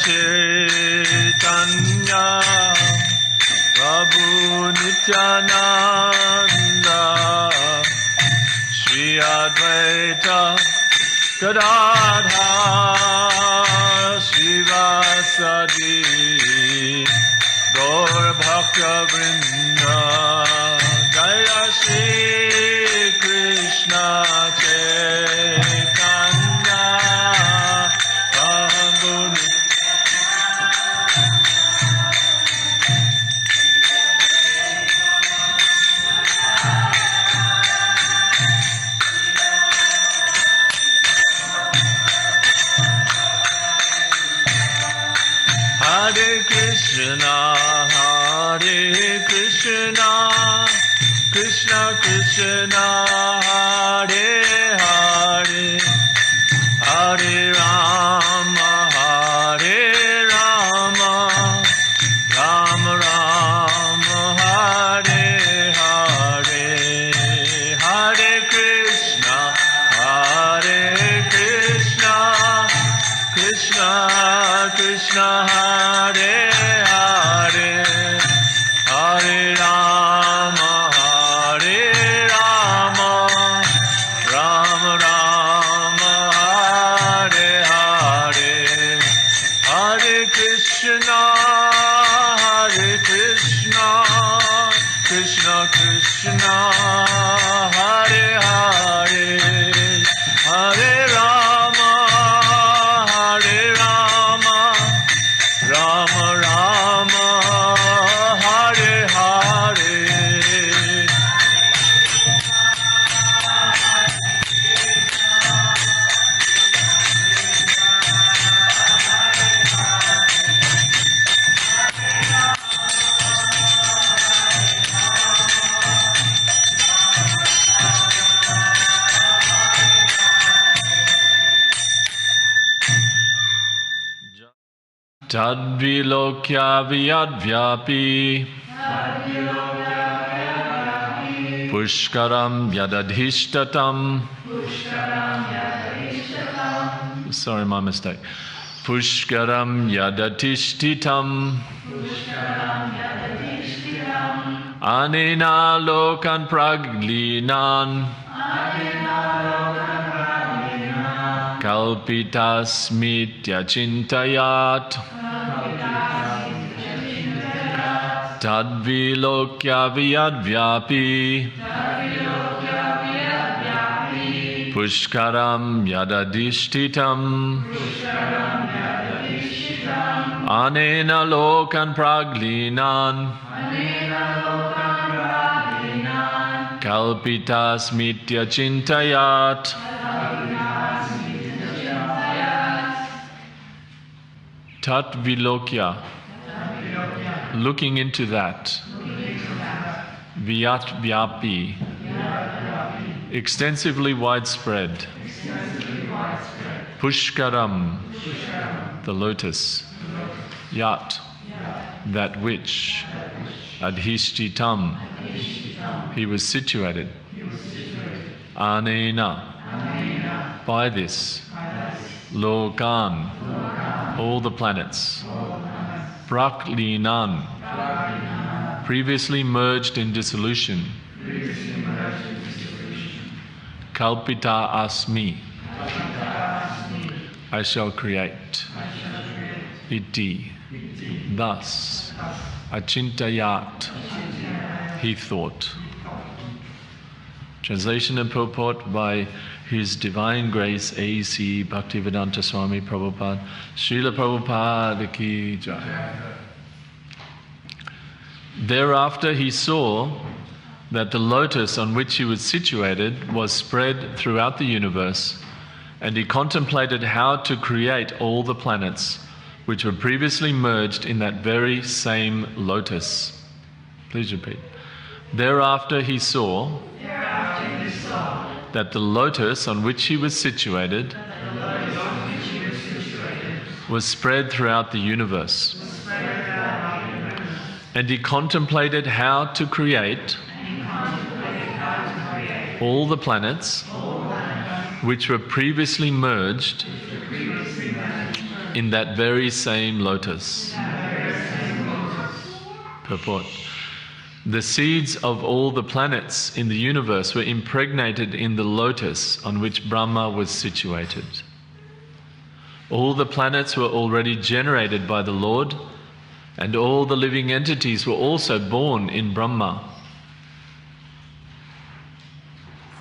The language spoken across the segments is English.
Chaitanya Prabhu Nityananda Shri Advaita Gadadhar Srivasadi Gaur Bhakta Vrinda Jaya Shri Krishna Chaitanya Prabhu Hare Krishna, Krishna Krishna, Hare Hare, Hare Rama, Rama Rama, Hare Hare, Hare Krishna, Krishna Krishna, Hare Hare, Hare Rama, Rama Rama, Hare Hare, Hare Krishna, Krishna Krishna, Hare Hare, Hare Rama, Rama Rama, Hare Hare. Tadvilokya vyadvyapi Pushkaram yadadhishtatam. Sorry, my mistake. Pushkaram yadadhishtitam. Anena lokan praglinan. Kalpitasmitya chintayat. Tadvilokya vyadvyapi Pushkaram yadadhishtitam Anena lokan praglinan Kalpitasmitya chintayat. Tadvilokya, looking into that. Vyadvyapi, extensively widespread. Pushkaram, the lotus. Yat, that which. Adhishtitam, he was situated. Anena, by this. Lokan, all the planets. Praklinan, previously merged in dissolution. Kalpita asmi, I shall create. Iti, thus. Achintayat, he thought. Translation and purport by His Divine Grace A.C. Bhaktivedanta Swami Prabhupada. Srila Prabhupada ki jai. Thereafter he saw that the lotus on which he was situated was spread throughout the universe, and he contemplated how to create all the planets which were previously merged in that very same lotus. Please repeat. Thereafter he saw that the lotus on which he was situated was spread throughout the universe. And he contemplated how to create all the planets which were previously merged in that very same lotus. Purport. The seeds of all the planets in the universe were impregnated in the lotus on which Brahma was situated. All the planets were already generated by the Lord, and all the living entities were also born in Brahma.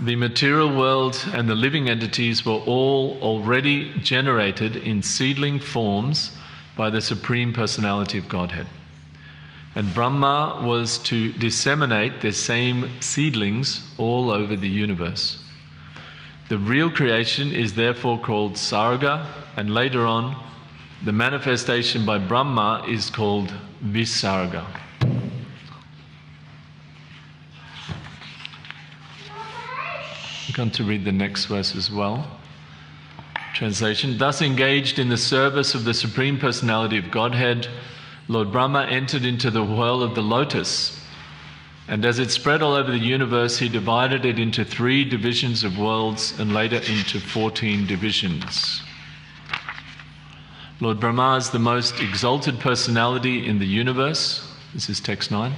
The material world and the living entities were all already generated in seedling forms by the Supreme Personality of Godhead. And Brahma was to disseminate the same seedlings all over the universe. The real creation is therefore called Sarga, and later on, the manifestation by Brahma is called Visarga. I'm going to read the next verse as well. Translation. Thus engaged in the service of the Supreme Personality of Godhead, Lord Brahma entered into the whirl of the lotus, and as it spread all over the universe, he divided it into 3 divisions of worlds and later into 14 divisions. Lord Brahma is the most exalted personality in the universe. This is text 9.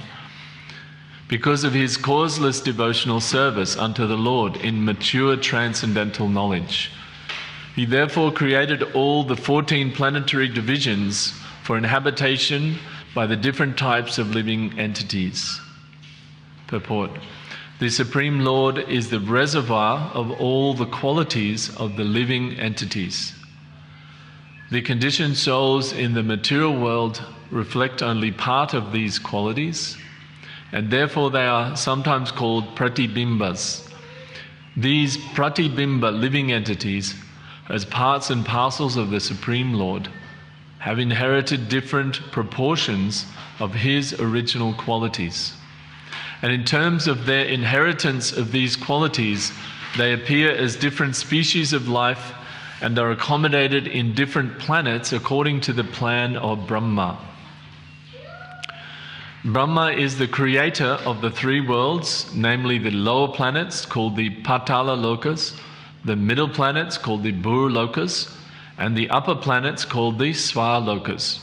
Because of his causeless devotional service unto the Lord in mature transcendental knowledge. He therefore created all the 14 planetary divisions for inhabitation by the different types of living entities. Purport. The Supreme Lord is the reservoir of all the qualities of the living entities. The conditioned souls in the material world reflect only part of these qualities, and therefore they are sometimes called pratibimbas. These pratibimba living entities, as parts and parcels of the Supreme Lord, have inherited different proportions of his original qualities. And in terms of their inheritance of these qualities, they appear as different species of life and are accommodated in different planets according to the plan of Brahma. Brahma is the creator of the 3 worlds, namely the lower planets called the Patala Lokas, the middle planets called the Bhur Lokas, and the upper planets called the Svalokas.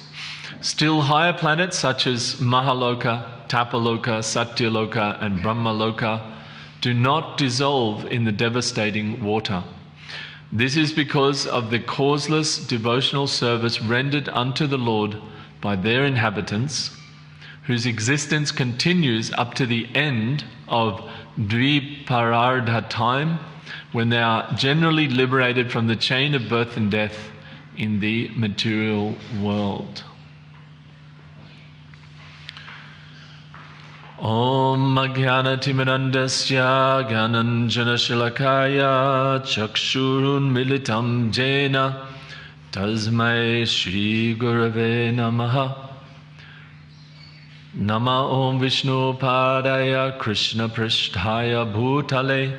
Still higher planets such as Mahaloka, Tapaloka, Satyaloka and Brahmaloka do not dissolve in the devastating water. This is because of the causeless devotional service rendered unto the Lord by their inhabitants, whose existence continues up to the end of Dviparardha time, when they are generally liberated from the chain of birth and death in the material world. Om Ajnana-timirandasya Gyananjana-shilakaya Chakshurun militam jena Tasmai Shri Gurave Namaha. Nama Om Vishnu Padaya Krishna Pristhaya Bhutale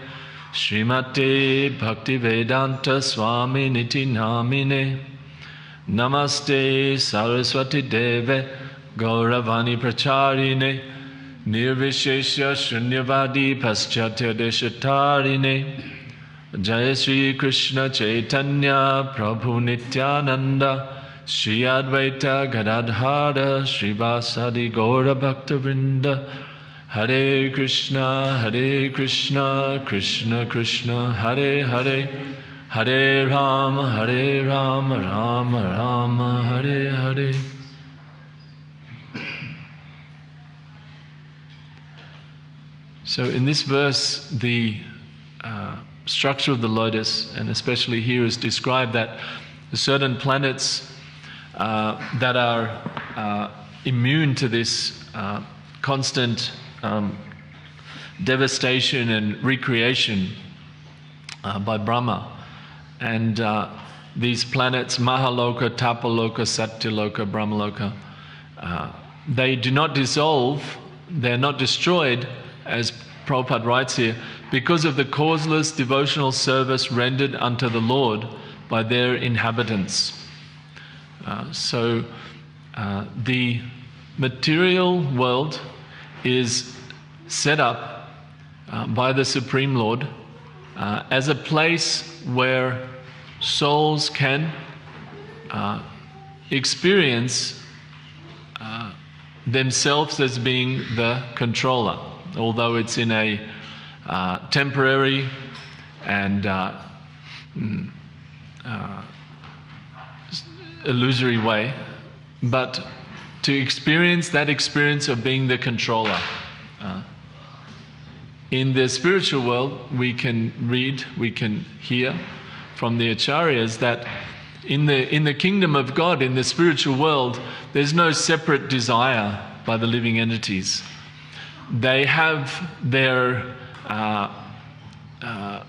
Srimate Bhaktivedanta Swami Niti Namine. Namaste Saraswati Deve Gauravani Pracharine Nirvishesha Shunyavadi Paschatya Deshatarine. Jaya Sri Krishna Chaitanya Prabhu Nityananda Shri Advaita Gadadhara Srivasadi Gaura Bhaktavrinda. Hare Krishna, Krishna Krishna, Hare Hare, Hare Rama, Rama Rama, Hare Hare. So in this verse, the structure of the lotus, and especially here, is described that certain planets that are immune to this constant devastation and recreation by Brahma. And these planets, Mahaloka, Tapaloka, Satyaloka, Brahmaloka, they do not dissolve, they're not destroyed, as Prabhupada writes here, because of the causeless devotional service rendered unto the Lord by their inhabitants. So the material world is set up by the Supreme Lord as a place where souls can experience themselves as being the controller, although it's in a temporary and illusory way, but to experience that experience of being the controller. In the spiritual world, we can read, we can hear from the acharyas that in the kingdom of God, in the spiritual world, there's no separate desire by the living entities. They have their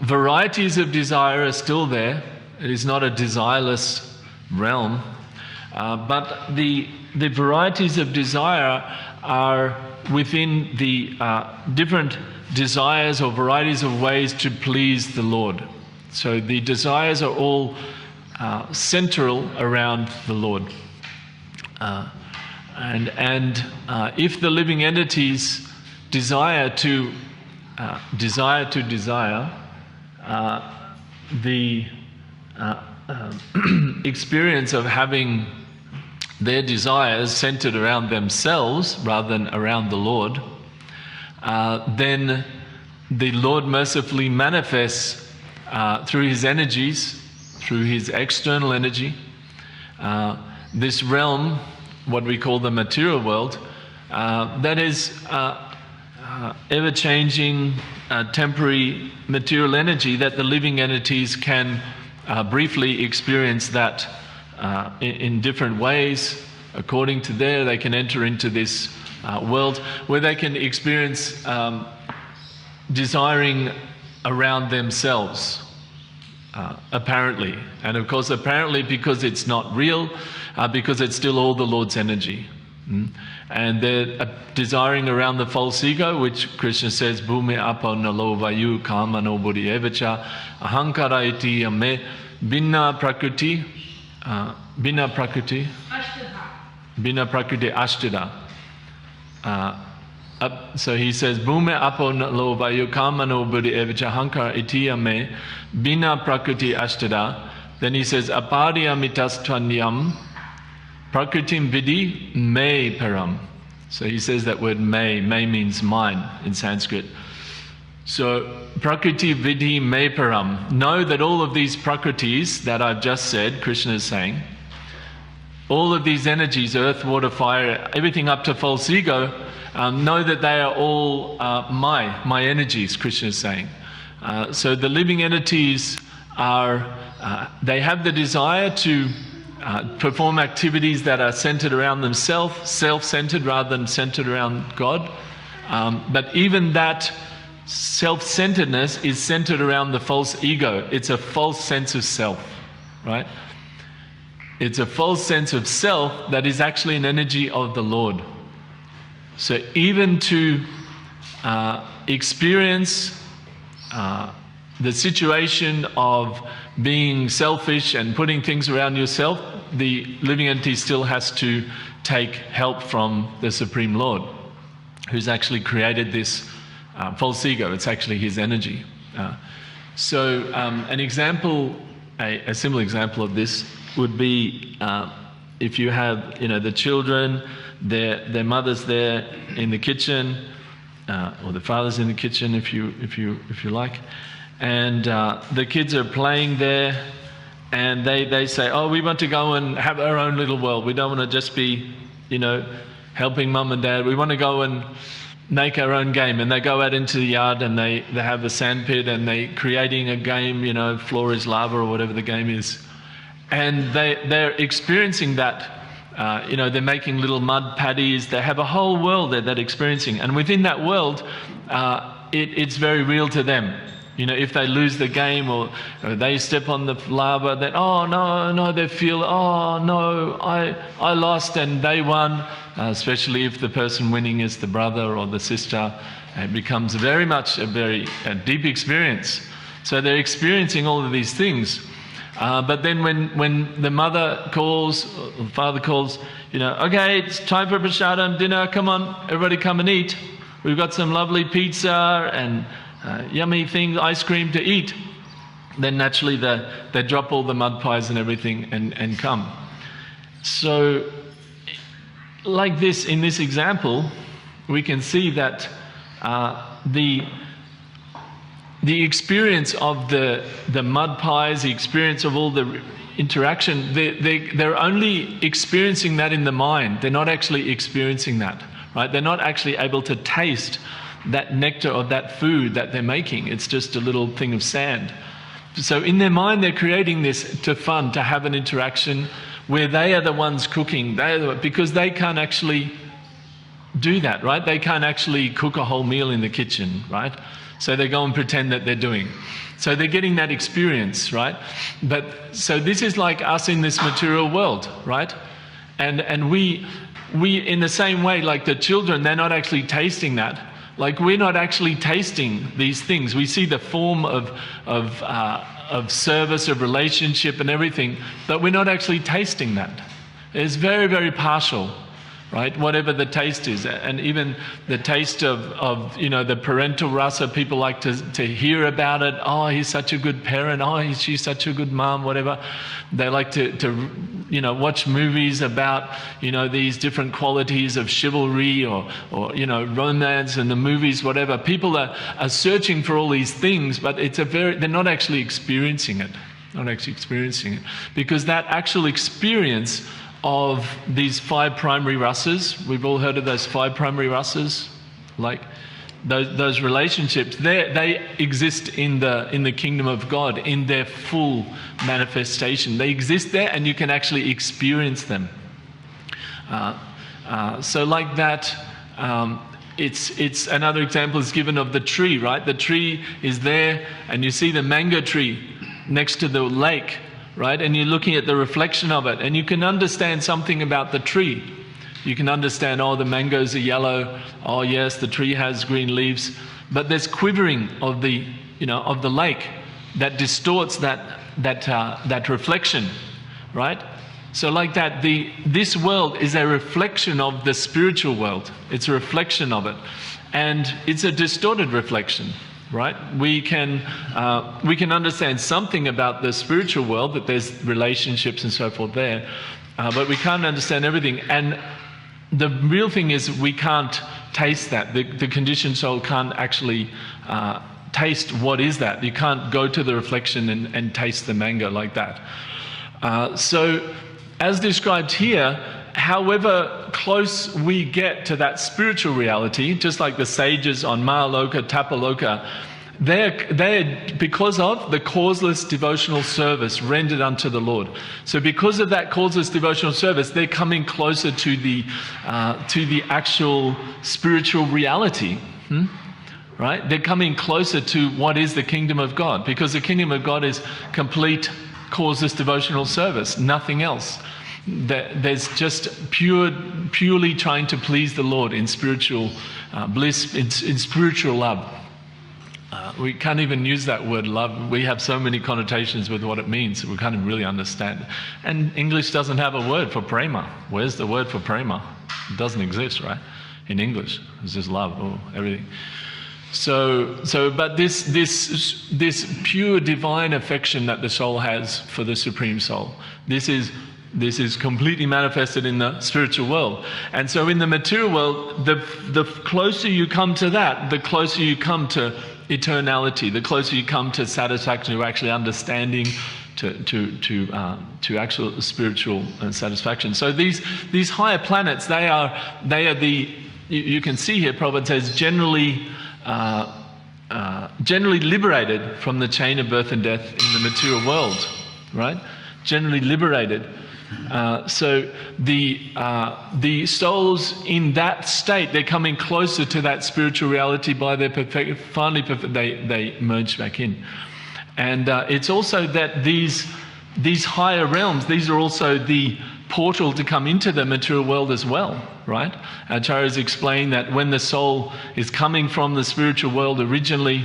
varieties of desire are still there. It is not a desireless realm, but the varieties of desire are within the different desires or varieties of ways to please the Lord. So the desires are all central around the Lord. And if the living entities desire to desire, the experience of having their desires centered around themselves rather than around the Lord, then the Lord mercifully manifests through His energies, through His external energy. This realm, what we call the material world, that is ever-changing, temporary material energy, that the living entities can briefly experience that in different ways. According to they can enter into this world where they can experience desiring around themselves, apparently. And of course, apparently because it's not real, because it's still all the Lord's energy. And they're desiring around the false ego, which Krishna says, Bhume apo nalo vayu kama no buddhi evacha ahankara iti ame binna prakriti ashtida. So he says, Bhume apo nalo vayu kama no buddhi evacha ahankara iti ame binna prakriti ashtida. Then he says, aparya mitastanyam Prakritim vidi me param. So he says that word me means mine in Sanskrit. So prakriti vidi me param. Know that all of these prakritis that I've just said, Krishna is saying, all of these energies, earth, water, fire, everything up to false ego, know that they are all my energies, Krishna is saying. So the living entities are, they have the desire to perform activities that are centered around themselves, self-centered rather than centered around God. But even that self-centeredness is centered around the false ego. It's a false sense of self, right? It's a false sense of self that is actually an energy of the Lord. So even to experience the situation of being selfish and putting things around yourself, the living entity still has to take help from the Supreme Lord, who's actually created this false ego. It's actually His energy. So an example, a simple example of this would be if you have, the children, their mother's there in the kitchen, or the father's in the kitchen, if you like. And the kids are playing there, and they say, oh, we want to go and have our own little world. We don't want to just be, helping mum and dad. We want to go and make our own game. And they go out into the yard and they have a sand pit and they're creating a game, floor is lava or whatever the game is. And they're experiencing that. They're making little mud paddies. They have a whole world that they're experiencing. And within that world, it's very real to them. If they lose the game or they step on the lava, then, oh, no, they feel, oh, no, I lost and they won. Especially if the person winning is the brother or the sister. It becomes very much a deep experience. So they're experiencing all of these things. But then when the mother calls, or the father calls, okay, it's time for prasadam, dinner, come on, everybody come and eat. We've got some lovely pizza and yummy things, ice cream to eat. Then naturally they drop all the mud pies and everything and come. So, like this, in this example, we can see that the experience of the mud pies, the experience of all the interaction, they're only experiencing that in the mind. They're not actually experiencing that, right? They're not actually able to taste that nectar of that food that they're making. It's just a little thing of sand. So in their mind, they're creating this to have an interaction where they are the ones cooking, because they can't actually do that, right? They can't actually cook a whole meal in the kitchen, right? So they go and pretend that they're doing. So they're getting that experience, right? But so this is like us in this material world, right? And we in the same way, like the children, they're not actually tasting that. Like we're not actually tasting these things. We see the form of service, of relationship and everything, but we're not actually tasting that. It's very, very partial, right? Whatever the taste is. And even the taste of the parental rasa, people like to hear about it. Oh, he's such a good parent. Oh, she's such a good mom, whatever. They like to watch movies about, these different qualities of chivalry or romance and the movies, whatever. People are searching for all these things, but they're not actually experiencing it. Not actually experiencing it. Because that actual experience of these 5 primary rasas, we've all heard of those 5 primary rasas, like those relationships, they exist in the kingdom of God in their full manifestation. They exist there, and you can actually experience them. So like that, it's another example is given of the tree, right? The tree is there, and you see the mango tree next to the lake, right? And you're looking at the reflection of it, and you can understand something about the tree. You can understand, oh, the mangoes are yellow. Oh, yes, the tree has green leaves. But there's quivering of the lake that distorts that reflection, right? So like that, this world is a reflection of the spiritual world. It's a reflection of it, and it's a distorted reflection. Right? We can understand something about the spiritual world, that there's relationships and so forth there, but we can't understand everything. And the real thing is we can't taste that. The conditioned soul can't actually taste what is that. You can't go to the reflection and taste the mango like that. So as described here, however close we get to that spiritual reality, just like the sages on Mahaloka, Tapaloka, they're because of the causeless devotional service rendered unto the Lord. So because of that causeless devotional service, they're coming closer to the actual spiritual reality. Right? They're coming closer to what is the kingdom of God, because the kingdom of God is complete causeless devotional service, nothing else. There's just purely trying to please the Lord in spiritual bliss, in spiritual love. We can't even use that word love. We have so many connotations with what it means that we can't even really understand. And English doesn't have a word for prema. Where's the word for prema? It doesn't exist, right? In English, it's just love or everything. But this pure divine affection that the soul has for the Supreme Soul, this is completely manifested in the spiritual world. And so in the material world, the closer you come to that, the closer you come to eternality, the closer you come to satisfaction, to actually understanding, to actual spiritual satisfaction. So these higher planets, they are the, you can see here, Prabhupada says, generally liberated from the chain of birth and death in the material world, right? Generally liberated. So the souls in that state, they're coming closer to that spiritual reality by their they merge back in. And it's also that these higher realms, these are also the portal to come into the material world as well, right? Acharya's explained that when the soul is coming from the spiritual world originally,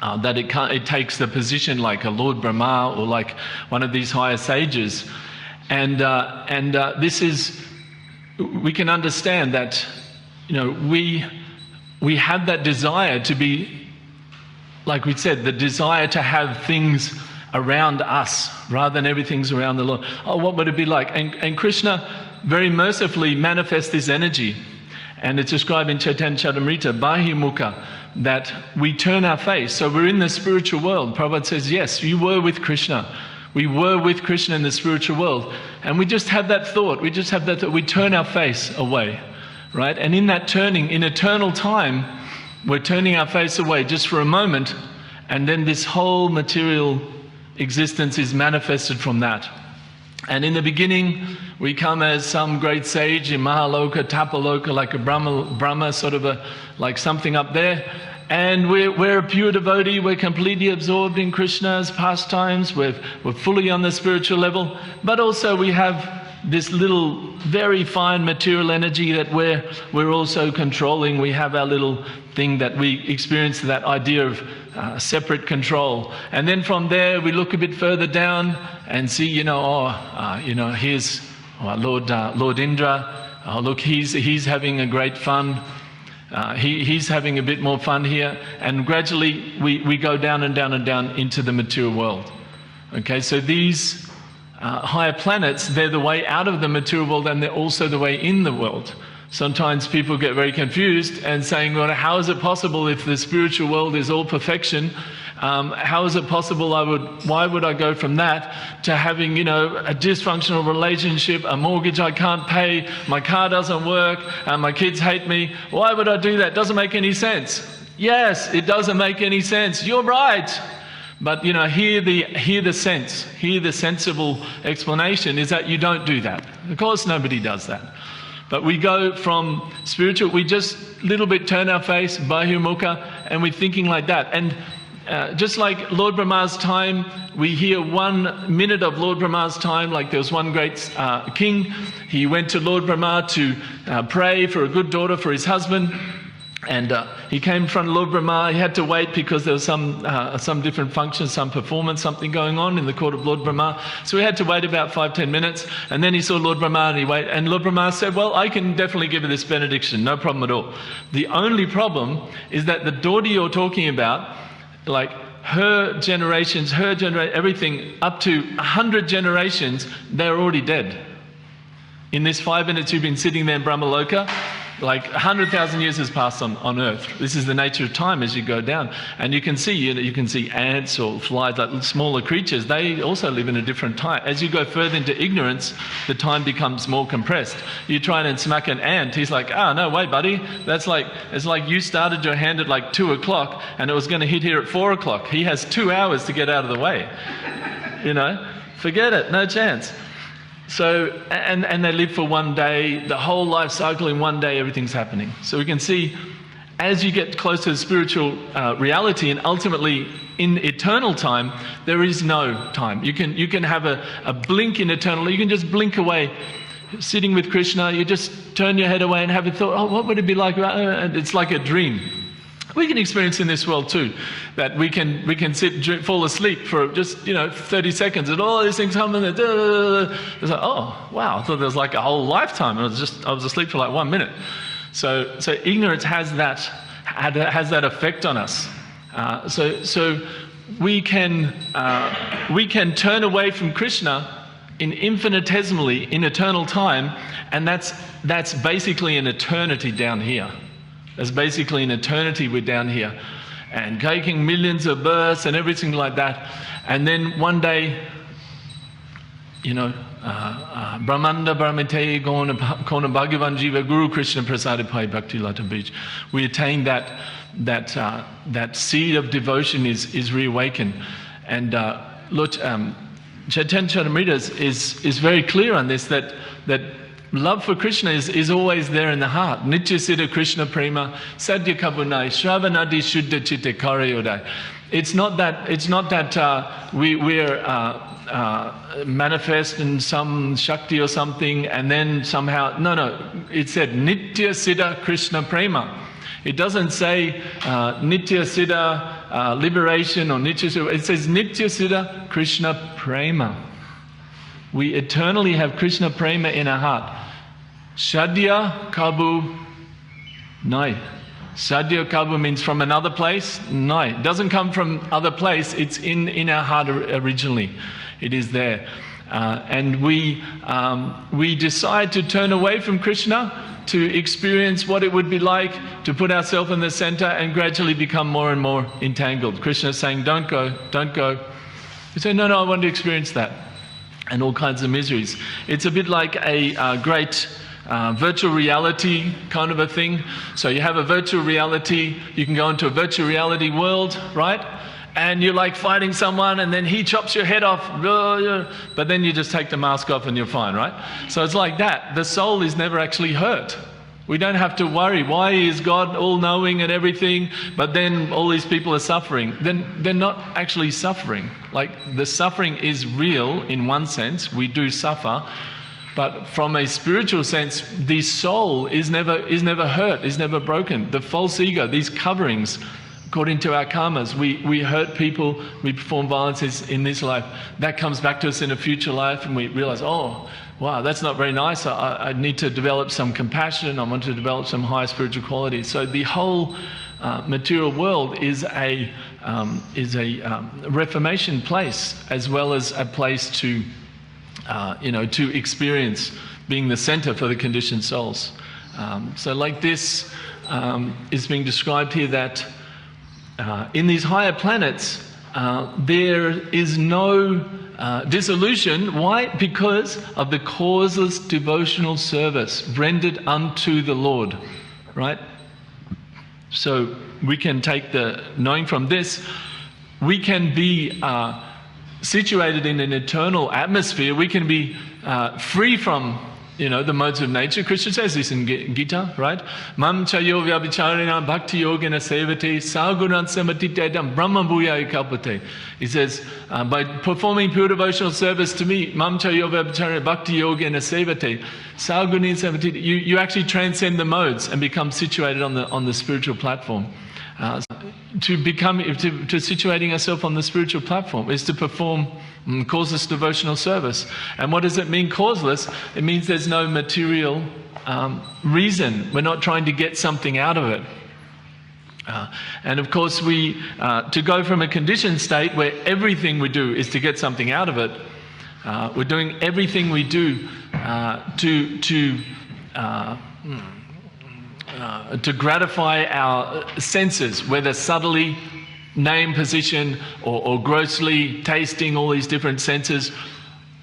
that it takes the position like a Lord Brahma or like one of these higher sages. And this is, we can understand that, we have that desire to be, like we said, the desire to have things around us rather than everything's around the Lord. Oh, what would it be like? And Krishna very mercifully manifests this energy. And it's described in Chaitanya Charitamrita, Bahimukha, that we turn our face. So we're in the spiritual world. Prabhupada says, yes, you were with Krishna. We were with Krishna in the spiritual world. And we just have that thought. We just have that thought. We turn our face away, right? And in that turning, in eternal time, we're turning our face away just for a moment. And then this whole material existence is manifested from that. And in the beginning, we come as some great sage in Mahaloka, Tapaloka, like a Brahma sort of like something up there. And we're a pure devotee, we're completely absorbed in Krishna's pastimes, we're fully on the spiritual level. But also we have this little, very fine material energy that we're also controlling. We have our little thing that we experience, that idea of separate control. And then from there, we look a bit further down and see, here's Lord Indra. Look, he's having a great fun. He's having a bit more fun here. And gradually, we go down and down and down into the material world. Okay, so these higher planets, they're the way out of the material world, and they're also the way in the world. Sometimes people get very confused and saying, well, how is it possible if the spiritual world is all perfection? How is it possible why would I go from that to having, a dysfunctional relationship, a mortgage I can't pay, my car doesn't work, my kids hate me? Why would I do that? Doesn't make any sense. Yes, it doesn't make any sense. You're right. But hear the sensible explanation is that you don't do that. Of course nobody does that. But we go from spiritual, we just little bit turn our face, Bahimukha, and we're thinking like that. And just like Lord Brahma's time, we hear 1 minute of Lord Brahma's time, like there was one great king. He went to Lord Brahma to pray for a good daughter for his husband. And he came in front of Lord Brahma. He had to wait because there was some different functions, some performance, something going on in the court of Lord Brahma. So he had to wait about 5-10 minutes. And then he saw Lord Brahma and he waited. And Lord Brahma said, well, I can definitely give you this benediction, no problem at all. The only problem is that the daughter you're talking about, like her generations, everything up to 100 generations, they're already dead. In this 5 minutes you've been sitting there in Brahmaloka, like 100,000 years has passed on Earth. This is the nature of time as you go down. And you can see ants or flies, like smaller creatures. They also live in a different time. As you go further into ignorance, the time becomes more compressed. You try and smack an ant, he's like, no, wait, buddy. It's like you started your hand at like 2 o'clock and it was going to hit here at 4 o'clock. He has 2 hours to get out of the way. Forget it, no chance. So, and they live for 1 day, the whole life cycle in 1 day, everything's happening. So we can see, as you get close to the spiritual reality, and ultimately in eternal time, there is no time. You can have a blink in eternal, you can just blink away. Sitting with Krishna, you just turn your head away and have a thought, what would it be like? It's like a dream. We can experience in this world too, that we can sit, fall asleep for just 30 seconds, and all these things come, and it's like, oh wow, I thought there was like a whole lifetime. I was asleep for like 1 minute. So ignorance has that effect on us. So we can turn away from Krishna infinitesimally in eternal time, and that's basically an eternity down here. There's basically an eternity we're down here, and taking millions of births and everything like that. And then one day, Brahmanda Brahmite Kona Bhagavan Jiva Guru Krishna Prasada Pai Bhakti Lata Beach. We attain that seed of devotion is reawakened. And look, Chaitanya Charitamrita is very clear on this, that love for Krishna is always there in the heart. Nitya Siddha Krishna Prema Sadhya Kabunai Shravanadi Shuddha Chitte Karayodai. It's not that we're manifest in some Shakti or something and then somehow, no, it said Nitya Siddha Krishna Prema. It doesn't say Nitya Siddha liberation or Nitya Siddha, it says Nitya Siddha Krishna Prema. We eternally have Krishna Prema in our heart. Shadya Kabu Nai. Sadhya Kalpa means from another place. No, it doesn't come from other place. It's in our heart originally. It is there. And we decide to turn away from Krishna to experience what it would be like to put ourselves in the center and gradually become more and more entangled. Krishna is saying, don't go, don't go. We say, no, I want to experience that. And all kinds of miseries. It's a bit like a great virtual reality kind of a thing. So you have a virtual reality, you can go into a virtual reality world, right? And you're like fighting someone and then he chops your head off, but then you just take the mask off and you're fine, right? So it's like that. The soul is never actually hurt. We don't have to worry, why is God all-knowing and everything, but then all these people are suffering? Then they're not actually suffering. Like, the suffering is real in one sense, we do suffer, but from a spiritual sense, the soul is never hurt, is never broken. The false ego, these coverings, according to our karmas, we hurt people, we perform violence in this life. That comes back to us in a future life and we realize, oh, wow, that's not very nice. I need to develop some compassion. I want to develop some higher spiritual qualities. So the whole material world is a reformation place, as well as a place to, to experience being the center for the conditioned souls. So like this is being described here, that in these higher planets, there is no dissolution. Why? Because of the causeless devotional service rendered unto the Lord, right? So we can take the knowing from this, we can be situated in an eternal atmosphere. We can be free from the modes of nature. Krishna says this in Gita, right? Mam chayo vyabhicharena bhakti yogena sevate sagunan samatitedam brahma bhuya kalpate. He says, by performing pure devotional service to me, mam chayo vyabhicharena bhakti yogena sevate sagunin samatite, you actually transcend the modes and become situated on the spiritual platform. To situating ourselves on the spiritual platform is to perform causeless devotional service. And what does it mean, causeless? It means there's no material reason. We're not trying to get something out of it. And of course, to go from a conditioned state where everything we do is to get something out of it, we're doing everything we do to gratify our senses, whether subtly, name, position, or grossly tasting, all these different senses.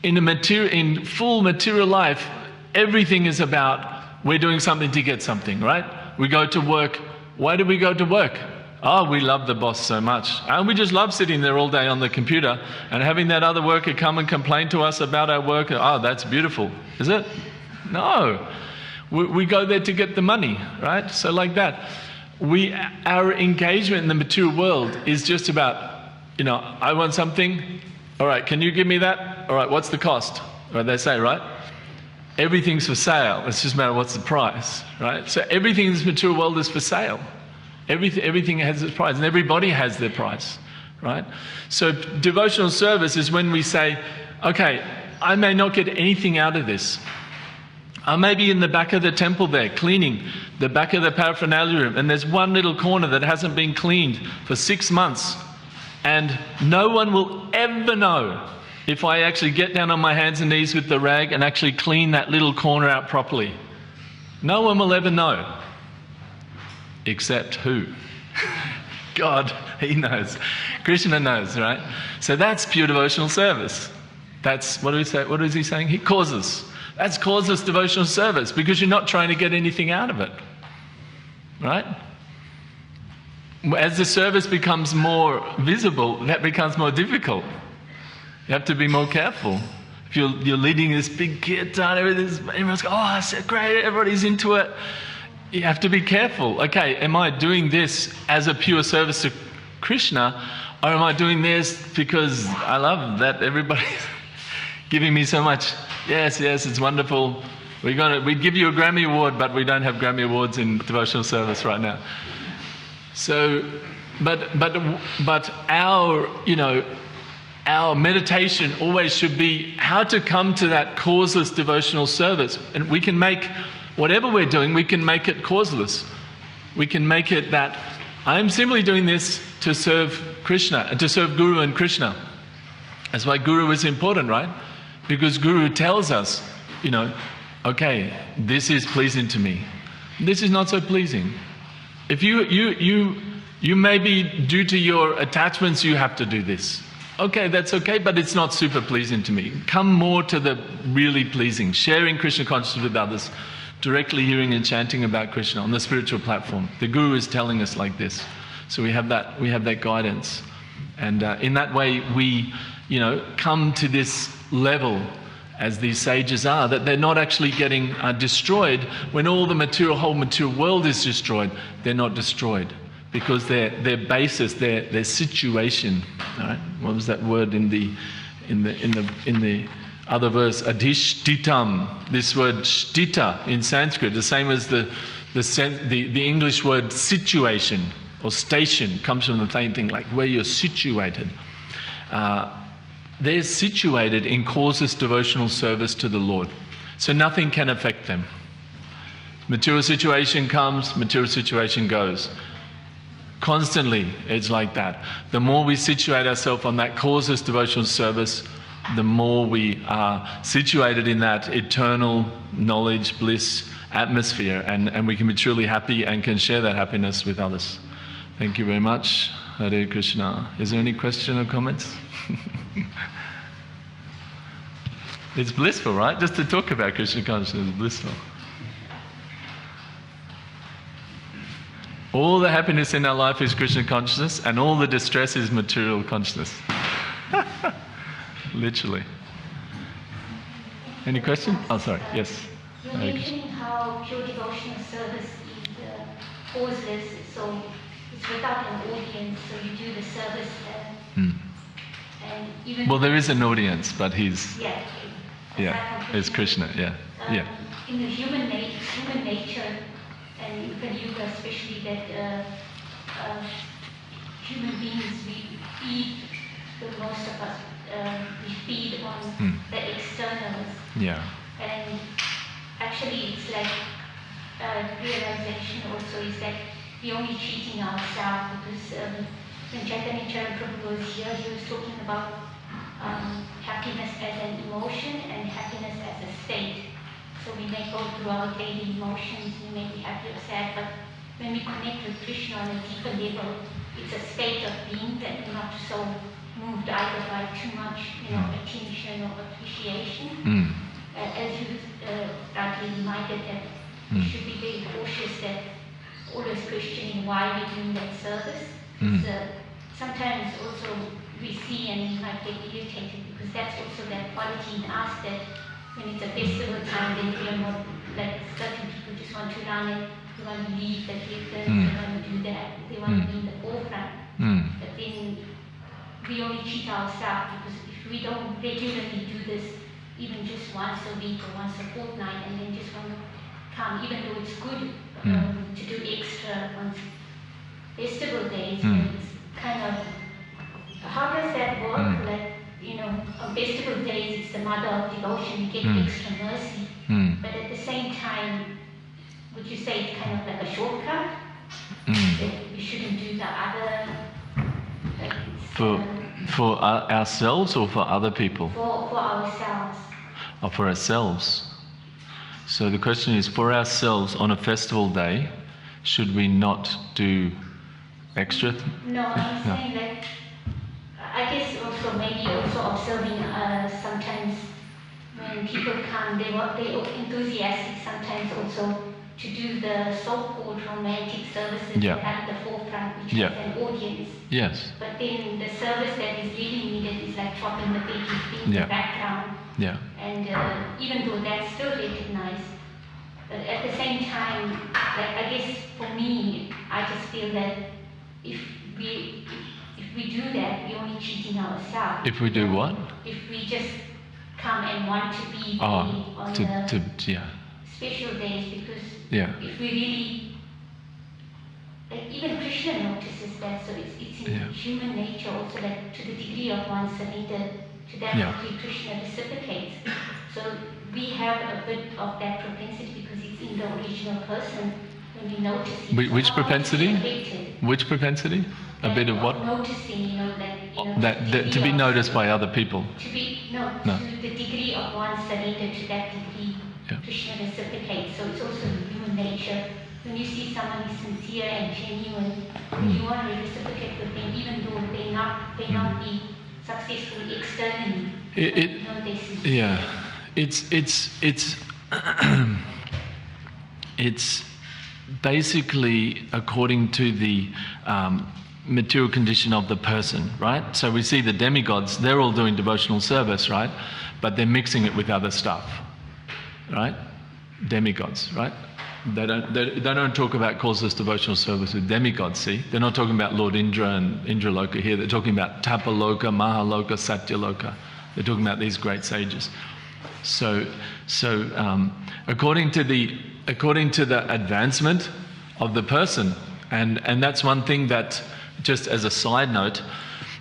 In full material life, everything is about we're doing something to get something, right? We go to work. Why do we go to work? Oh, we love the boss so much. And we just love sitting there all day on the computer and having that other worker come and complain to us about our work. Oh, that's beautiful. Is it? No. We go there to get the money, right? So like that. Our engagement in the material world is just about, I want something. All right, can you give me that? All right, what's the cost? Right, they say, right? Everything's for sale. It's just a matter of what's the price, right? So everything in this material world is for sale. Everything has its price, and everybody has their price, right? So devotional service is when we say, okay, I may not get anything out of this. I may be in the back of the temple there, cleaning the back of the paraphernalia room, and there's one little corner that hasn't been cleaned for 6 months. And no one will ever know if I actually get down on my hands and knees with the rag and actually clean that little corner out properly. No one will ever know. Except who? God, He knows. Krishna knows, right? So that's pure devotional service. That's, what do we say? What is He saying? He causes. That's causeless devotional service, because you're not trying to get anything out of it, right? As the service becomes more visible, that becomes more difficult. You have to be more careful. If you're leading this big kirtan, everyone's going, oh, that's great, everybody's into it. You have to be careful. Okay, am I doing this as a pure service to Krishna, or am I doing this because I love that everybody's giving me so much? Yes, it's wonderful. We'd give you a Grammy Award, but we don't have Grammy Awards in devotional service right now. So, but our meditation always should be how to come to that causeless devotional service. And we can make, whatever we're doing, we can make it causeless. we can make it that I'm simply doing this to serve Krishna, to serve Guru and Krishna. That's why Guru is important, right? Because Guru tells us, okay, this is pleasing to me. This is not so pleasing. If you maybe, due to your attachments, you have to do this. Okay, that's okay, but it's not super pleasing to me. Come more to the really pleasing, sharing Krishna consciousness with others, directly hearing and chanting about Krishna on the spiritual platform. The Guru is telling us like this. So we have that guidance. And in that way, we, come to this level as these sages are, that they're not actually getting destroyed. When all the whole material world is destroyed, they're not destroyed. Because their basis, their situation, right? What was that word in the other verse? Adhishtitam. This word shtita in Sanskrit, the same as the English word situation or station, comes from the same thing, like where you're situated. They're situated in causeless devotional service to the Lord, so nothing can affect them. Material situation comes, material situation goes. Constantly, it's like that. The more we situate ourselves on that causeless devotional service, the more we are situated in that eternal knowledge, bliss atmosphere, and we can be truly happy and can share that happiness with others. Thank you very much. Hare Krishna. Is there any question or comments? It's blissful, right? Just to talk about Krishna consciousness is blissful. All the happiness in our life is Krishna consciousness, and all the distress is material consciousness. Literally. Any question? Oh, sorry. Yes. You're mentioning how pure devotional service is causeless, so it's without an audience, so you do the service. And even well, there is an audience, but he's... Yeah, it's Krishna, yeah. In the human nature, and in Kali Yuga especially, that human beings, we feed, most of us, we feed on the externals. Yeah. And actually it's like realization also is that we're only cheating ourselves, because when Chaitanya Prabhu was here, he was talking about happiness as an emotion and happiness as a state. So we may go through our daily emotions, we may be happy or sad, but when we connect with Krishna on a deeper level, it's a state of being that we're not so moved either by too much, attention or appreciation. As you rightly reminded, that we should be very cautious that always questioning why we're doing that service. Sometimes also we see and we might get irritated, because that's also that quality in us that when it's a festival time, then we are not, like certain people just want to run it, they want to lead the theatre, they want to do that, they want to be in the forefront. But then we only cheat ourselves, because if we don't regularly do this, even just once a week or once a fortnight, and then just want to come, even though it's good to do extra on festival days, it's kind of, how does that work? Like, on festival days, it's the mother of devotion, you get extra mercy. But at the same time, would you say it's kind of like a shortcut? That we shouldn't do the other? For ourselves or for other people? For ourselves. Oh, for ourselves. So the question is, for ourselves on a festival day, should we not do extra? No, I'm saying that, I guess also maybe also observing sometimes when people come, they're enthusiastic sometimes also to do the so-called romantic services that are at the forefront, which has an audience. Yes. But then the service that is really needed is like chopping the veggies in the background. Yeah. And even though that's still recognized, but at the same time, like I guess for me, I just feel that if we do that, we're only cheating ourselves. If we do what? If we just come and want to be on the special days, because if we really, like even Krishna notices that, so it's in human nature also, that to the degree of one surrender, to that degree Krishna reciprocates. So we have a bit of that propensity because it's in the original person when you notice. Which propensity? Which propensity? A bit of what? Noticing, That to be noticed by other people. To the degree of one's surrender to that degree, Krishna reciprocates. So it's also human nature. When you see someone who's sincere and genuine, you want to reciprocate with them, even though they may not be successful externally. It's basically according to the material condition of the person, right? So we see the demigods, they're all doing devotional service, right? But they're mixing it with other stuff, right? Demigods, right? They don't talk about causeless devotional service with demigods, see? They're not talking about Lord Indra and Indraloka here. They're talking about Tapaloka, Mahaloka, Satyaloka. They're talking about these great sages. So according to the advancement of the person, and that's one thing that, just as a side note,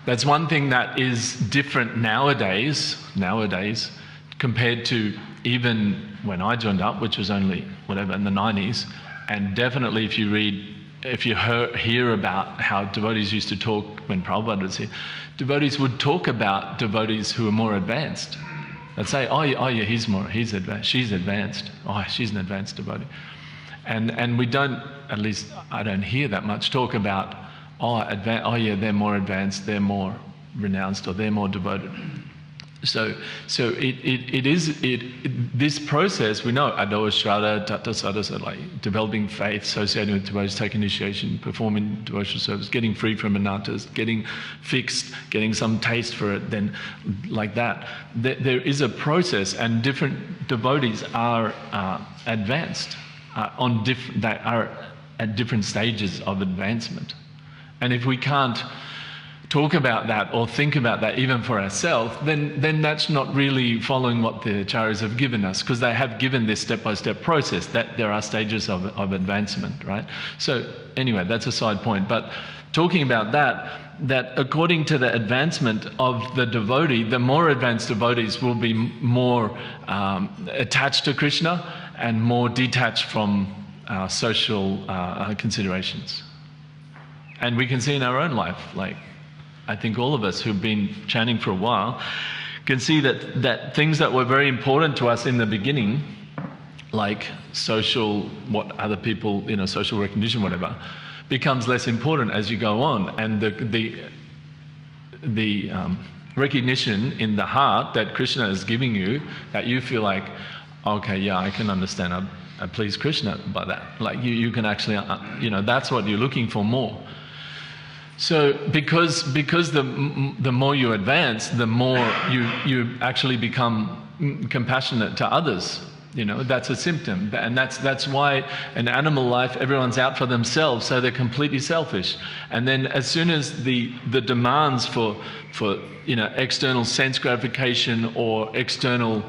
that's one thing that is different nowadays compared to even when I joined up, which was only whatever in the 90s, and definitely if you hear about how devotees used to talk when Prabhupada was here, devotees would talk about devotees who are more advanced. They'd say, oh yeah, he's advanced, she's advanced, oh, she's an advanced devotee. And we don't, at least I don't hear that much talk about, oh yeah, they're more advanced, they're more renounced, or they're more devoted. So this process, we know, Ado Shraddha, Tata Sadhasa, like developing faith, associating with devotees, taking initiation, performing devotional service, getting free from anarthas, getting fixed, getting some taste for it, then like that. There is a process, and different devotees are advanced, they are at different stages of advancement. And if we can't talk about that or think about that even for ourselves, then that's not really following what the acharyas have given us, because they have given this step-by-step process that there are stages of advancement, right? So anyway, that's a side point. But talking about that according to the advancement of the devotee, the more advanced devotees will be more attached to Krishna and more detached from social considerations. And we can see in our own life, like, I think all of us who've been chanting for a while can see that things that were very important to us in the beginning, like social, what other people, social recognition, whatever, becomes less important as you go on. And the recognition in the heart that Krishna is giving you, that you feel like, okay, yeah, I can understand, I please Krishna by that. Like you can actually, that's what you're looking for more. So because the more you advance, the more you actually become compassionate to others. That's a symptom, and that's why in animal life everyone's out for themselves, so they're completely selfish. And then as soon as the demands for external sense gratification or external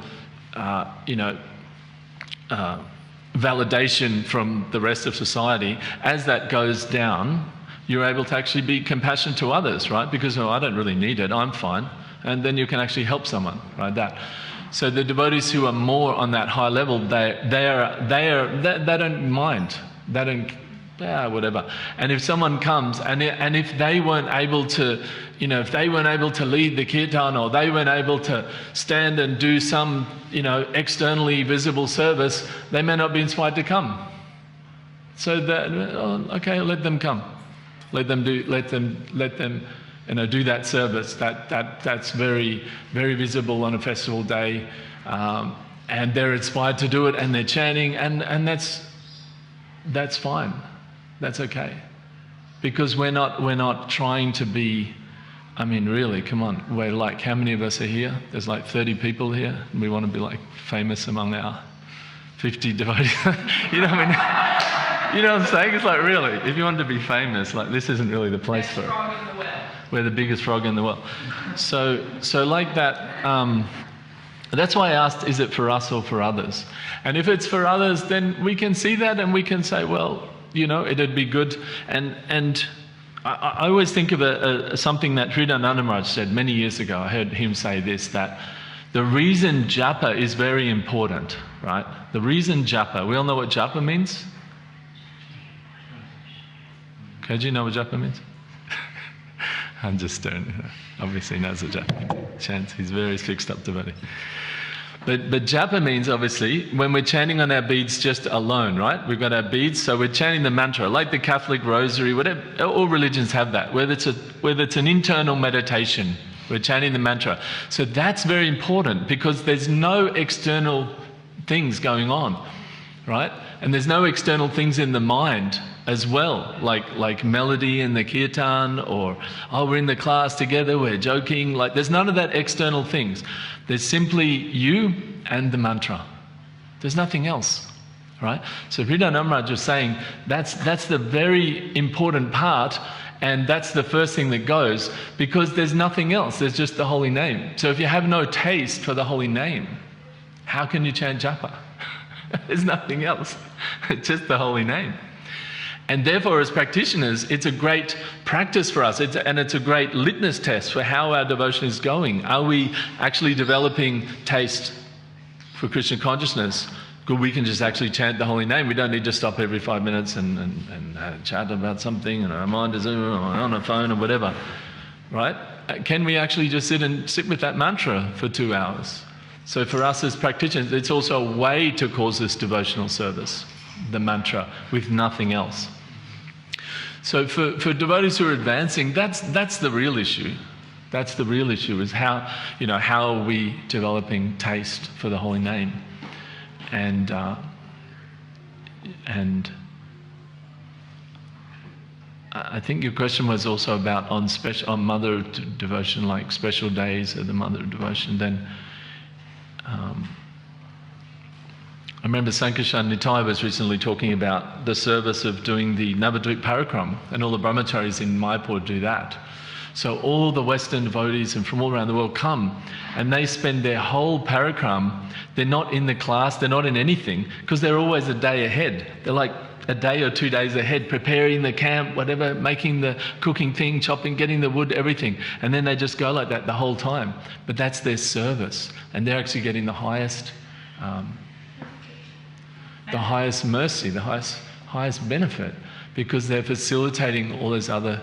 validation from the rest of society, as that goes down, you're able to actually be compassionate to others, right? Because, I don't really need it, I'm fine. And then you can actually help someone, right? So the devotees who are more on that high level, they don't mind. They don't, whatever. And if someone comes, and if they weren't able to, lead the kirtan, or they weren't able to stand and do some, externally visible service, they may not be inspired to come. So okay, let them come. Let them do that service. That's very, very visible on a festival day, and they're inspired to do it, and they're chanting, and that's fine. That's okay, because we're not trying to be. I mean, really, come on. We're like, how many of us are here? There's like 30 people here, and we want to be like famous among our 50 devotees. You know what I mean? You know what I'm saying? It's like, really, if you wanted to be famous, like, this isn't really the place for it. We're the biggest frog in the well. So like that, that's why I asked, is it for us or for others? And if it's for others, then we can see that and we can say, well, it'd be good. And I always think of something that Hridayananda Maharaj said many years ago. I heard him say this, that the reason japa is very important, right? The reason japa, we all know what japa means? Okay, do you know what japa means? I'm just staring. Obviously knows what japa chants. He's very fixed up devotee. But japa means, obviously, when we're chanting on our beads just alone, right? We've got our beads, so we're chanting the mantra, like the Catholic rosary, whatever. All religions have that. Whether it's an internal meditation, we're chanting the mantra. So that's very important because there's no external things going on, right? And there's no external things in the mind as well, like melody in the kirtan, or, oh, we're in the class together, we're joking. Like, there's none of that external things. There's simply you and the mantra. There's nothing else, right? So Hridayananda Maharaj was saying that's the very important part, and that's the first thing that goes, because there's nothing else. There's just the holy name. So if you have no taste for the holy name, how can you chant japa? There's nothing else. It's just the holy name. And therefore, as practitioners, it's a great practice for us, and it's a great litmus test for how our devotion is going. Are we actually developing taste for Krishna consciousness? Good, we can just actually chant the holy name. We don't need to stop every 5 minutes and chat about something, and our mind is on a phone or whatever, right? Can we actually just sit with that mantra for 2 hours? So for us as practitioners, it's also a way to cause this devotional service, the mantra, with nothing else. So for devotees who are advancing, that's the real issue. That's the real issue, is how are we developing taste for the holy name? And I think your question was also about on mother devotion, like special days of the mother devotion. Then I remember Sankarshan Nitai was recently talking about the service of doing the Navadvip Parakram, and all the brahmacharis in Mayapur do that. So all the Western devotees and from all around the world come, and they spend their whole parakram. They're not in the class, they're not in anything, because they're always a day ahead. They're like a day or 2 days ahead, preparing the camp, whatever, making the cooking thing, chopping, getting the wood, everything. And then they just go like that the whole time. But that's their service, and they're actually getting the highest mercy, the highest benefit, because they're facilitating all those other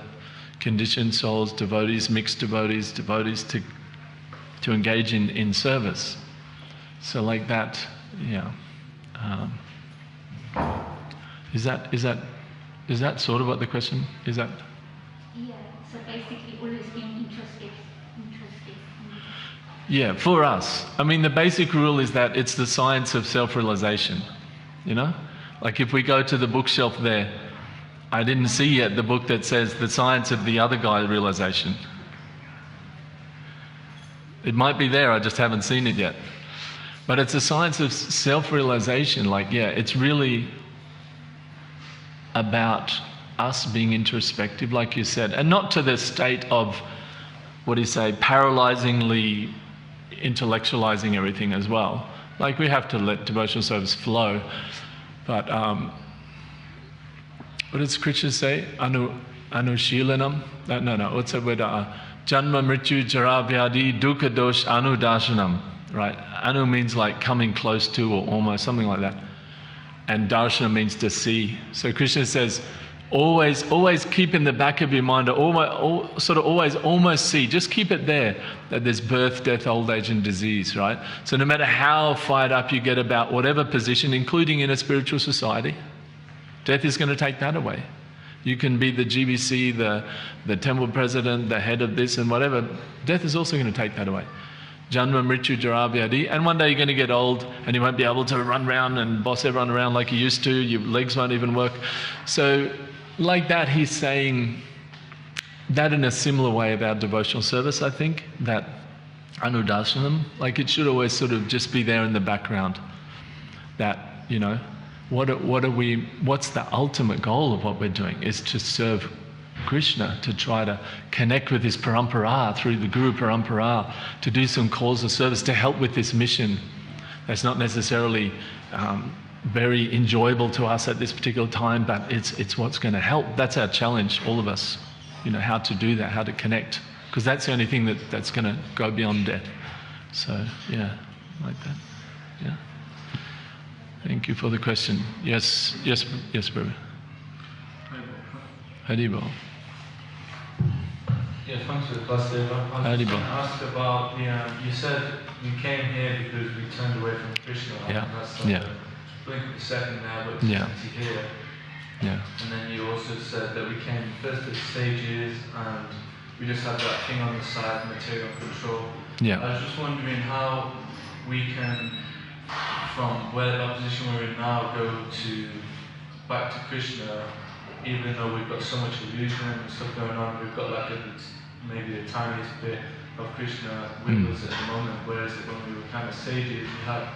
conditioned souls, devotees, mixed devotees to engage in service. So like that, yeah. Is that sort of what the question is? That? Yeah. So basically, always being interested. Yeah, for us. I mean, the basic rule is that it's the science of self-realization. You know, like if we go to the bookshelf there, I didn't see yet the book that says the science of the other guy realization. It might be there, I just haven't seen it yet. But it's a science of self-realization. Like, yeah, it's really about us being introspective, like you said, and not to the state of, what do you say, paralyzingly intellectualizing everything as well. Like, we have to let devotional service flow. But what does Krishna say? Anushilanam? No. What's that word? Janma mrityu jara vyadi dukkha dosh anudarshanam. Right? Anu means like coming close to, or almost, something like that. And darshana means to see. So Krishna says, always keep in the back of your mind, always almost see, just keep it there, that there's birth, death, old age and disease, right? So no matter how fired up you get about whatever position, including in a spiritual society, death is going to take that away. You can be the GBC, the temple president, the head of this and whatever, death is also going to take that away. Janma mrityu jara vyadi. And one day you're going to get old and you won't be able to run around and boss everyone around like you used to. Your legs won't even work. So like that, he's saying that in a similar way about devotional service, I think, that anudarshanam, like it should always sort of just be there in the background. That, you know, what's the ultimate goal of what we're doing is to serve Krishna, to try to connect with his parampara through the Guru parampara, to do some calls of service, to help with this mission that's not necessarily very enjoyable to us at this particular time, but it's what's going to help. That's our challenge, all of us, you know, how to do that, how to connect, because that's the only thing that's going to go beyond death. So, yeah, like that. Yeah. Thank you for the question. Yes, brother. Haribo. Yeah, thanks for the class, Dave. I was Haribo. just going to ask about you said we came here because we turned away from Krishna. Yeah. And that's like Yeah. a blink of a second there, but Yeah. to here. Yeah. And then you also said that we came first as sages and we just had that thing on the side, material control. Yeah. I was just wondering how we can, from where our position we're in now, go to back to Krishna, even though we've got so much illusion and stuff going on. We've got like maybe the tiniest bit of Krishna with us at the moment, whereas when we were kind of sages, we had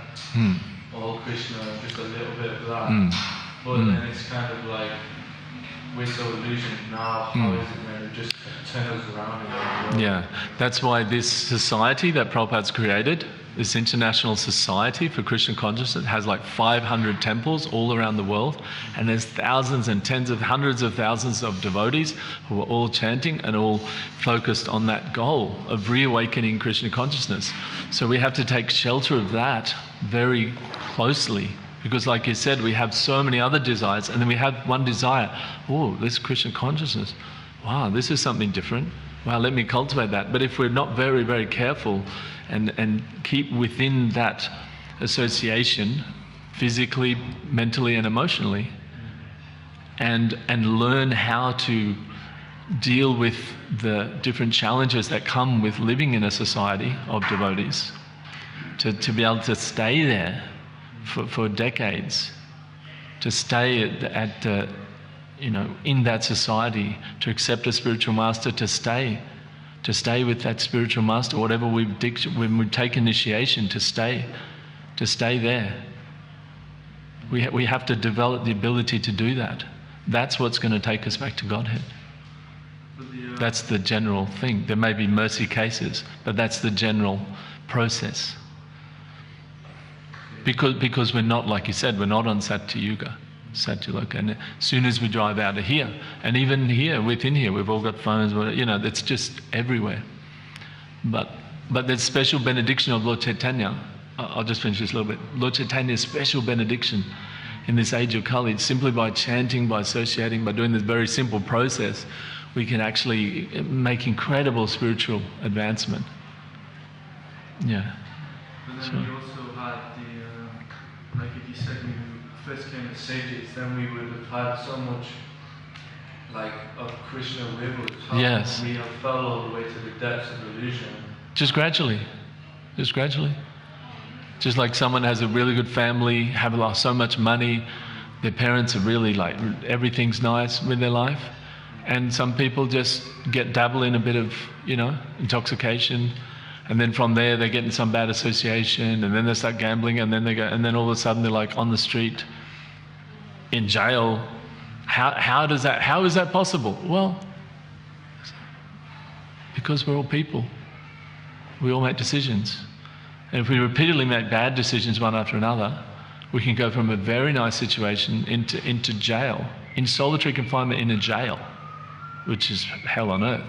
all Krishna and just a little bit of that. But then it's kind of like we're so illusioned now. How is it going to just turn us around again? Yeah, that's why this society that Prabhupada's created, this international society for Krishna consciousness, has like 500 temples all around the world, and there's thousands and tens of hundreds of thousands of devotees who are all chanting and all focused on that goal of reawakening Krishna consciousness. So we have to take shelter of that very closely. Because like you said, we have so many other desires, and then we have one desire, oh, this Krishna consciousness, wow, this is something different. Wow, let me cultivate that. But if we're not very, very careful and keep within that association, physically, mentally and emotionally, and learn how to deal with the different challenges that come with living in a society of devotees, to be able to stay there for decades, to stay at in that society, to accept a spiritual master, to stay with that spiritual master, whatever when we take initiation, to stay there. We have to develop the ability to do that. That's what's going to take us back to Godhead. That's the general thing. There may be mercy cases, but that's the general process. Because we're not, like you said, we're not on Satyuga, Satyaloka. And as soon as we drive out of here, and even here, within here, we've all got phones, it's just everywhere. But there's special benediction of Lord Chaitanya. I'll just finish this a little bit. Lord Chaitanya's special benediction in this age of Kali, simply by chanting, by associating, by doing this very simple process, we can actually make incredible spiritual advancement. Yeah. But then we also had like if you said we first came as sages, then we would have had so much like of Krishna with us. How Yes. we have fell all the way to the depths of illusion. Just gradually. Just like someone has a really good family, have lost so much money, their parents are really like, everything's nice with their life. And some people just dabble in a bit of, intoxication. And then from there they get in some bad association, and then they start gambling, and then all of a sudden they're like on the street, in jail. How is that possible? Well, because we're all people. We all make decisions. And if we repeatedly make bad decisions one after another, we can go from a very nice situation into jail, in solitary confinement in a jail, which is hell on earth.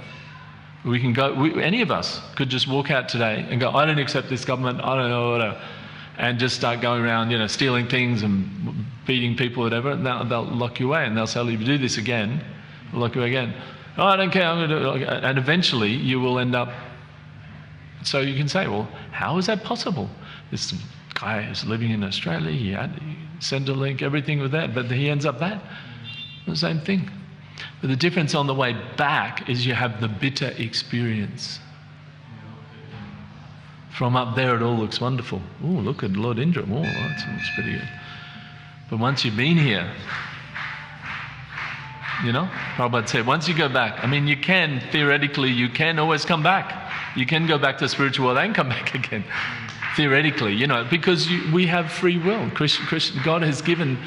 We can go, any of us could just walk out today and go, I don't accept this government, I don't know, whatever, and just start going around, stealing things and beating people, whatever, and they'll lock you away, and they'll say, if you do this again, we'll lock you away again. Oh, I don't care, I'm going to do it. And eventually you will end up, so you can say, well, how is that possible? This guy is living in Australia, he sent a link, everything with that, but he ends up that. The same thing. But the difference on the way back is you have the bitter experience. From up there it all looks wonderful. Oh, look at Lord Indra. Oh, that looks pretty good. But once you've been here, Prabhupada said, once you go back, theoretically, you can always come back. You can go back to the spiritual world and come back again. Theoretically, because we have free will. God has given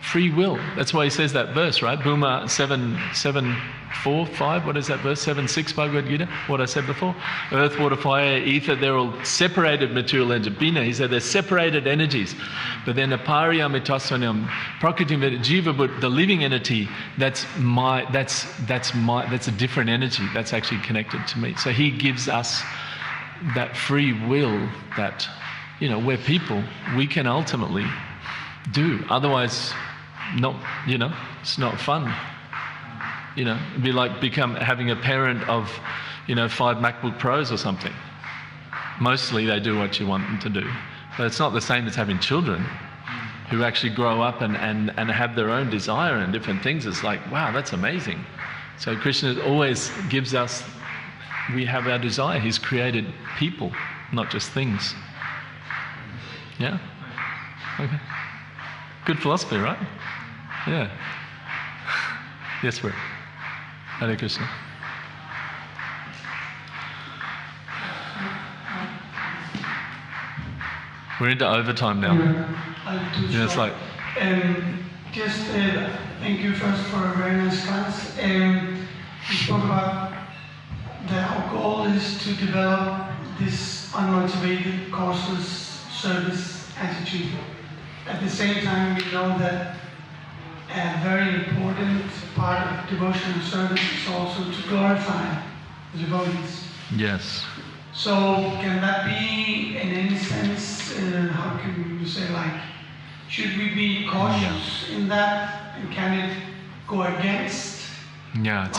free will. That's why he says that verse, right? Bhuma 7:4-5. What is that verse? 7:6 Bhagavad Gita. What I said before. Earth, water, fire, ether. They're all separated material energies. Bina. He said they're separated energies. But then apariyam itasvanam prakriti jiva, but the living entity. That's a different energy. That's actually connected to me. So he gives us that free will that we're people. We can ultimately do. Otherwise. Not, it's not fun. You know, it'd be like having a parent of, 5 MacBook Pros or something. Mostly they do what you want them to do. But it's not the same as having children who actually grow up and have their own desire and different things. It's like, wow, that's amazing. So Krishna always gives us, we have our desire. He's created people, not just things. Yeah? Okay. Good philosophy, right? Yeah. Yes, bro. Hare Krishna. We're into overtime now. It's like... thank you first for a very nice class. You spoke about that our goal is to develop this unmotivated, causeless service attitude. At the same time, we know that a very important part of devotional service is also to glorify the devotees. Yes. So can that be, in any sense, how can you say, like, should we be cautious in that, and can it go against? Yeah,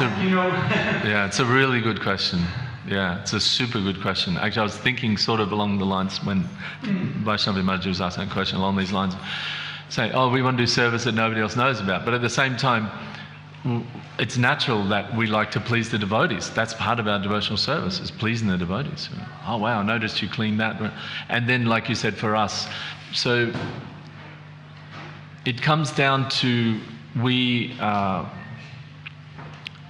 yeah, it's a really good question. Yeah, it's a super good question. Actually, I was thinking sort of along the lines when Vaishnavi Maharaj was asking a question along these lines, saying, oh, we want to do service that nobody else knows about. But at the same time, it's natural that we like to please the devotees. That's part of our devotional service, is pleasing the devotees. Oh, wow, I noticed you cleaned that. And then, like you said, for us, so it comes down to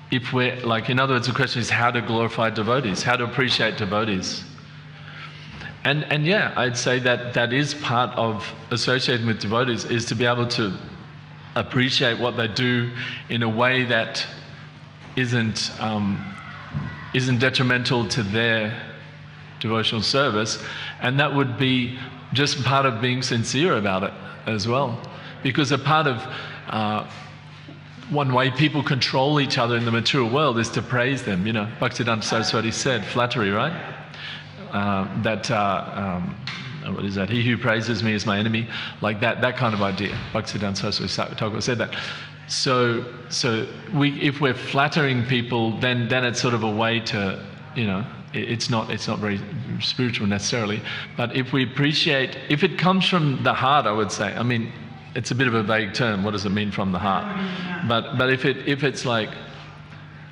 if we're, like, in other words, the question is how to glorify devotees, how to appreciate devotees. And yeah, I'd say that is part of associating with devotees, is to be able to appreciate what they do in a way that isn't detrimental to their devotional service, and that would be just part of being sincere about it as well. Because a part of one way people control each other in the material world is to praise them. Bhaktivedanta Saraswati said, flattery, right? What is that? He who praises me is my enemy. Like that kind of idea. Bhaktivedanta Saraswati Thakur said that. So if we're flattering people, then it's sort of a way to, it's not very spiritual necessarily. But if we appreciate, if it comes from the heart, I would say. I mean, it's a bit of a vague term. What does it mean from the heart? But if it's like,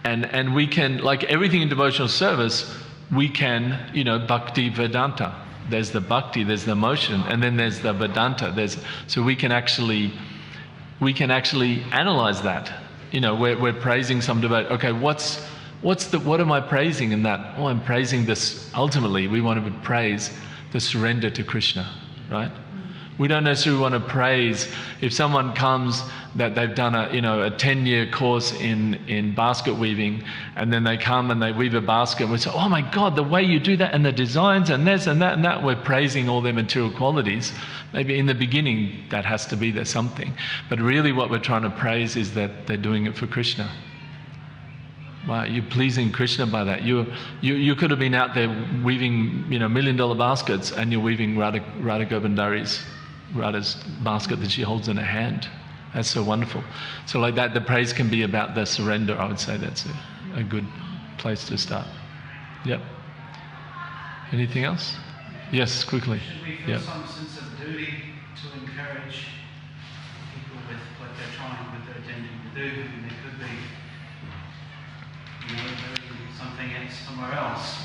and we can, like everything in devotional service, we can, bhakti vedanta. There's the bhakti, there's the emotion, and then there's the vedanta. So we can actually analyze that. We're praising some devotee. Okay, what am I praising in that? Oh, I'm praising this. Ultimately, we want to praise the surrender to Krishna, right? We don't necessarily want to praise if someone comes that they've done a 10-year course in basket weaving, and then they come and they weave a basket, and we say, oh my God, the way you do that, and the designs, and this and that and that. We're praising all their material qualities. Maybe in the beginning that has to be there something, but really what we're trying to praise is that they're doing it for Krishna. Wow, you're pleasing Krishna by that. You could have been out there weaving $1 million baskets, and you're weaving Radha Radha's basket that she holds in her hand. That's so wonderful. So like that, the praise can be about the surrender. I would say that's a good place to start. Yep. Anything else? Yes, quickly. Should we feel some sense of duty to encourage people with what they're attempting to do? And there could be, doing something somewhere else.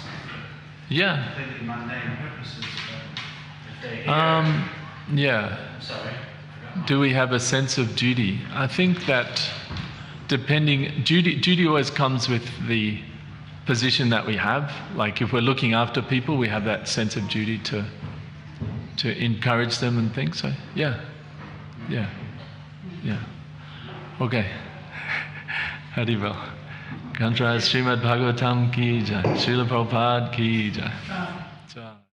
Yeah. Completely mundane purposes. But if they're here, yeah. Sorry. Do we have a sense of duty? I think that duty always comes with the position that we have. Like if we're looking after people, we have that sense of duty to encourage them and things. So yeah. Okay. Haribol. Kantra Srimad Bhagavatam ki jai. Srila Prabhupada ki jai.